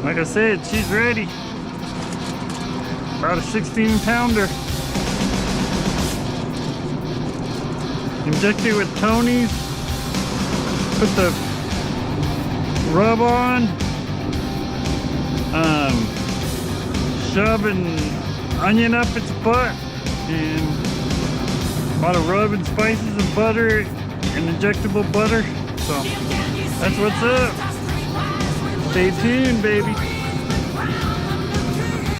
Like I said, she's ready. About a 16-pounder. Inject it with Tony's. Put the rub on. Shove an onion up its butt. And a lot of rub and spices and butter and injectable butter. So that's what's up. Stay tuned, baby.